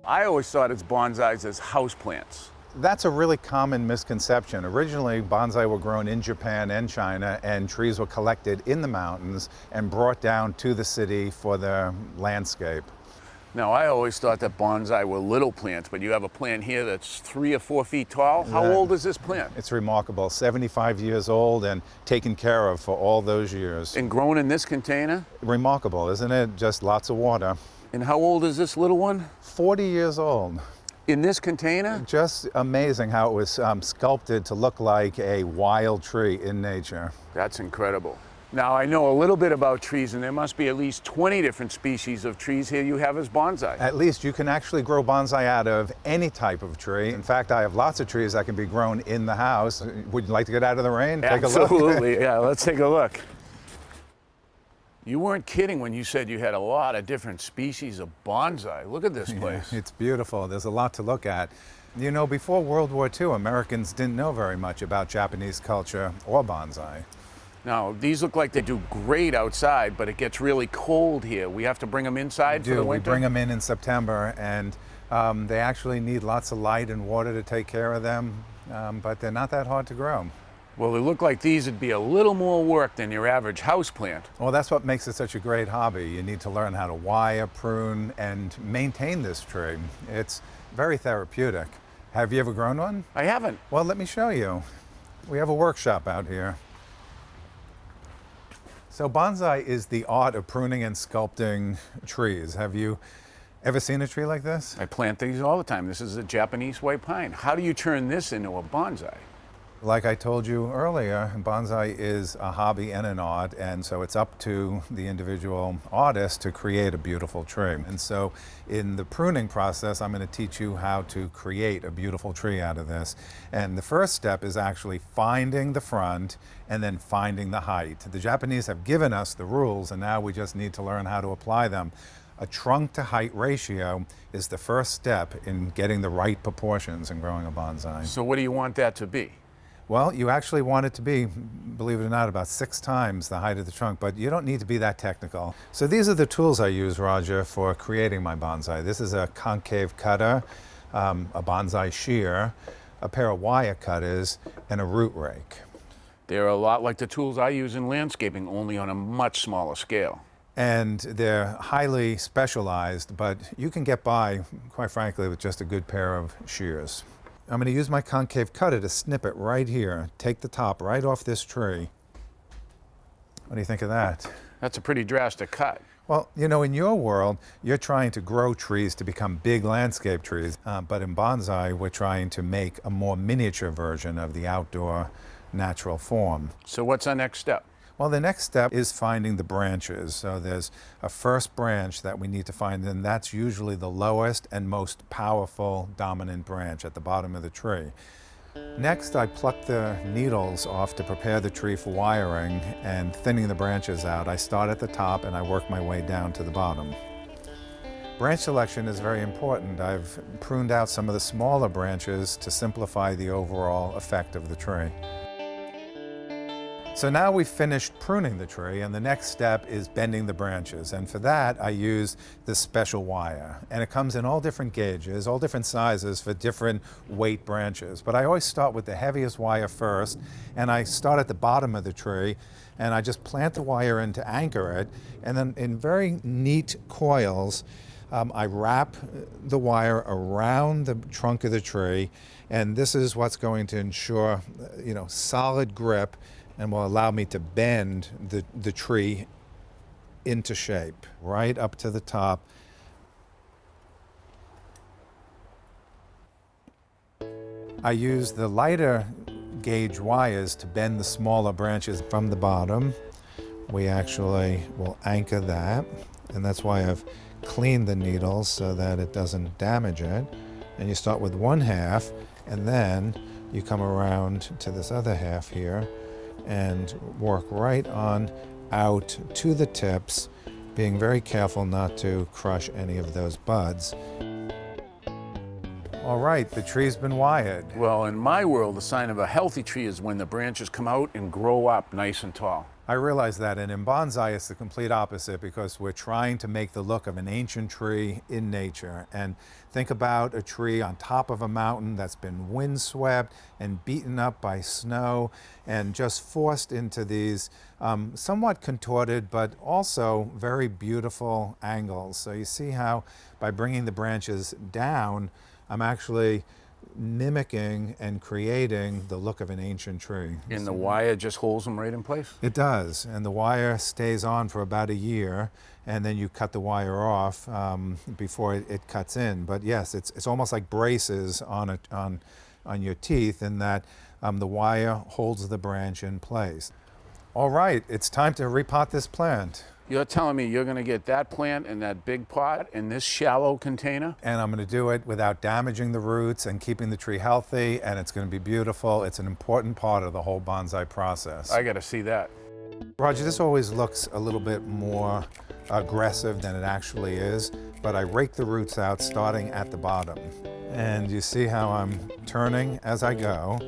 I always thought it's bonsais as houseplants. That's a really common misconception. Originally, bonsai were grown in Japan and China, and trees were collected in the mountains and brought down to the city for the landscape. Now, I always thought that bonsai were little plants, but you have a plant here that's 3 or 4 feet tall. How old is this plant? It's remarkable, 75 years old and taken care of for all those years. And grown in this container? Remarkable, isn't it? Just lots of water. And how old is this little one? 40 years old. In this container? Just amazing how it was sculpted to look like a wild tree in nature. That's incredible. Now, I know a little bit about trees, and there must be at least 20 different species of trees here you have as bonsai. At least you can actually grow bonsai out of any type of tree. In fact, I have lots of trees that can be grown in the house. Would you like to get out of the rain? Take a look. Absolutely, yeah, let's take a look. You weren't kidding when you said you had a lot of different species of bonsai. Look at this place. Yeah, it's beautiful. There's a lot to look at. You know, before World War II, Americans didn't know very much about Japanese culture or bonsai. Now, these look like they do great outside, but it gets really cold here. We have to bring them inside for the winter? We bring them in September, and they actually need lots of light and water to take care of them, but they're not that hard to grow. Well, they look like these would be a little more work than your average houseplant. Well, that's what makes it such a great hobby. You need to learn how to wire, prune, and maintain this tree. It's very therapeutic. Have you ever grown one? I haven't. Well, let me show you. We have a workshop out here. So bonsai is the art of pruning and sculpting trees. Have you ever seen a tree like this? I plant these all the time. This is a Japanese white pine. How do you turn this into a bonsai? Like I told you earlier, bonsai is a hobby and an art, and so it's up to the individual artist to create a beautiful tree. And so in the pruning process, I'm going to teach you how to create a beautiful tree out of this. And the first step is actually finding the front and then finding the height. The Japanese have given us the rules, and now we just need to learn how to apply them. A trunk to height ratio is the first step in getting the right proportions in growing a bonsai. So what do you want that to be? Well, you actually want it to be, believe it or not, about 6 times the height of the trunk, but you don't need to be that technical. So these are the tools I use, Roger, for creating my bonsai. This is a concave cutter, a bonsai shear, a pair of wire cutters, and a root rake. They're a lot like the tools I use in landscaping, only on a much smaller scale. And they're highly specialized, but you can get by, quite frankly, with just a good pair of shears. I'm going to use my concave cutter to snip it right here, take the top right off this tree. What do you think of that? That's a pretty drastic cut. Well, you know, in your world, you're trying to grow trees to become big landscape trees, but in bonsai, we're trying to make a more miniature version of the outdoor natural form. So what's our next step? Well, the next step is finding the branches. So there's a first branch that we need to find, and that's usually the lowest and most powerful dominant branch at the bottom of the tree. Next, I pluck the needles off to prepare the tree for wiring and thinning the branches out. I start at the top and I work my way down to the bottom. Branch selection is very important. I've pruned out some of the smaller branches to simplify the overall effect of the tree. So now we've finished pruning the tree, and the next step is bending the branches. And for that, I use this special wire. And it comes in all different gauges, all different sizes for different weight branches. But I always start with the heaviest wire first, and I start at the bottom of the tree, and I just plant the wire in to anchor it. And then in very neat coils, I wrap the the around the trunk of the tree, and this is what's going to ensure, solid grip and will allow me to bend the tree into shape, right up to the top. I use the lighter gauge wires to bend the smaller branches from the bottom. We actually will anchor that, and that's why I've cleaned the needles so that it doesn't damage it. And you start with one half, and then you come around to this other half here and work right on out to the tips, being very careful not to crush any of those buds. All right, the tree's been wired. Well, in my world, the sign of a healthy tree is when the branches come out and grow up nice and tall. I realize that, and in bonsai it's the complete opposite because we're trying to make the look of an ancient tree in nature. And think about a tree on top of a mountain that's been windswept and beaten up by snow and just forced into these somewhat contorted but also very beautiful angles. So you see how by bringing the branches down, I'm actually mimicking and creating the look of an ancient tree. And the wire just holds them right in place? It does, and the wire stays on for about a year, and then you cut the wire off before it cuts in. But yes, it's almost like braces on your teeth in that the wire holds the branch in place. All right, it's time to repot this plant. You're telling me you're going to get that plant in that big pot in this shallow container? And I'm going to do it without damaging the roots and keeping the tree healthy, and it's going to be beautiful. It's an important part of the whole bonsai process. I got to see that. Roger, this always looks a little bit more aggressive than it actually is, but I rake the roots out starting at the bottom. And you see how I'm turning as I go.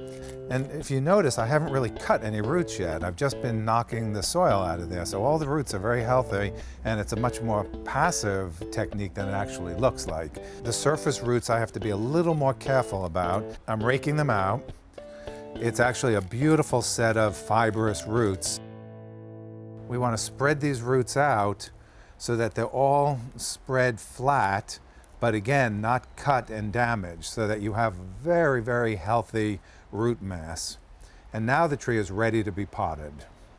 And if you notice, I haven't really cut any roots yet. I've just been knocking the soil out of there. So all the roots are very healthy, and it's a much more passive technique than it actually looks like. The surface roots I have to be a little more careful about. I'm raking them out. It's actually a beautiful set of fibrous roots. We want to spread these roots out so that they're all spread flat, but again, not cut and damaged, so that you have very, very healthy root mass. And now the tree is ready to be potted.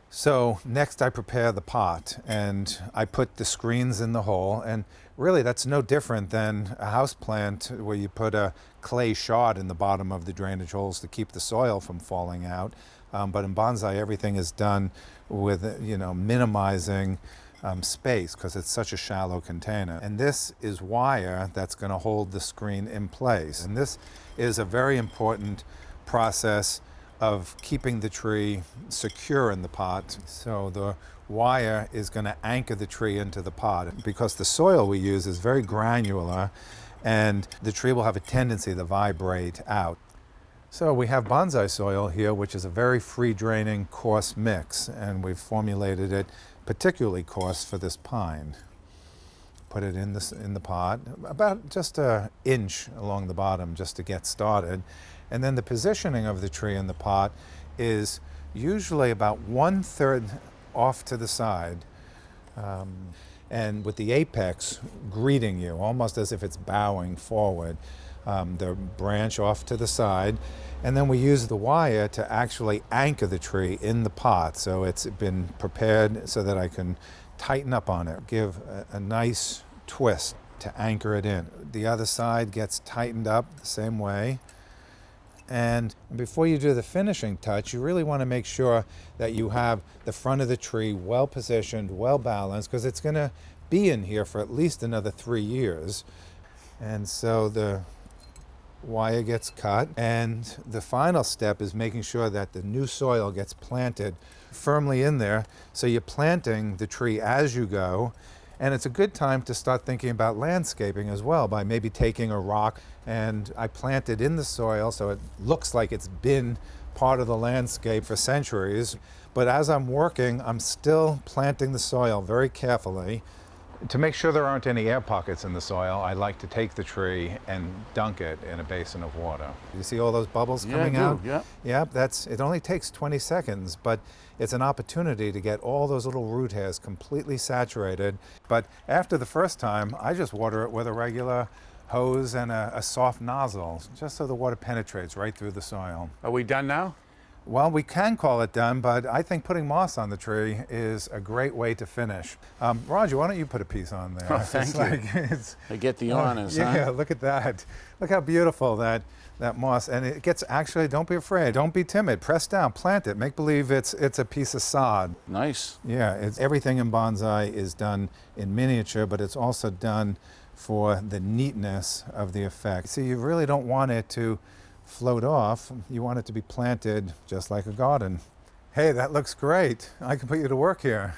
So next I prepare the pot and I put the screens in the hole, and really that's no different than a house plant where you put a clay shard in the bottom of the drainage holes to keep the soil from falling out. But in bonsai everything is done with minimizing space because it's such a shallow container. And this is wire that's going to hold the screen in place. And this is a very important process of keeping the tree secure in the pot. So the wire is going to anchor the tree into the pot because the soil we use is very granular and the tree will have a tendency to vibrate out. So we have bonsai soil here, which is a very free draining coarse mix, and we've formulated it particularly coarse for this pine. Put it in the pot, about just an inch along the bottom just to get started. And then the positioning of the tree in the pot is usually about 1/3 off to the side, and with the apex greeting you, almost as if it's bowing forward. The branch off to the side, and then we use the wire to actually anchor the tree in the pot. So it's been prepared so that I can tighten up on it, give a nice twist to anchor it in. The other side gets tightened up the same way. And before you do the finishing touch, you really want to make sure that you have the front of the tree well positioned, well balanced, because it's going to be in here for at least another 3 years. And so the wire gets cut, and the final step is making sure that the new soil gets planted firmly in there. So you're planting the tree as you go, and it's a good time to start thinking about landscaping as well by maybe taking a rock, and I plant it in the soil so it looks like it's been part of the landscape for centuries. But as I'm working, I'm still planting the soil very carefully. To make sure there aren't any air pockets in the soil, I like to take the tree and dunk it in a basin of water. You see all those bubbles coming out? Yeah. Yeah, it only takes 20 seconds, but it's an opportunity to get all those little root hairs completely saturated. But after the first time, I just water it with a regular hose and a soft nozzle, just so the water penetrates right through the soil. Are we done now? Well, we can call it done, but I think putting moss on the tree is a great way to finish. Roger, why don't you put a piece on there? Oh, thank you. I get the honors, yeah, huh? Look at that. Look how beautiful that moss, and it gets actually, don't be afraid, don't be timid, press down, plant it, make believe it's a piece of sod. Nice. Yeah, everything in bonsai is done in miniature, but it's also done for the neatness of the effect. See, you really don't want it to float off. You want it to be planted just like a garden. Hey, that looks great. I can put you to work here.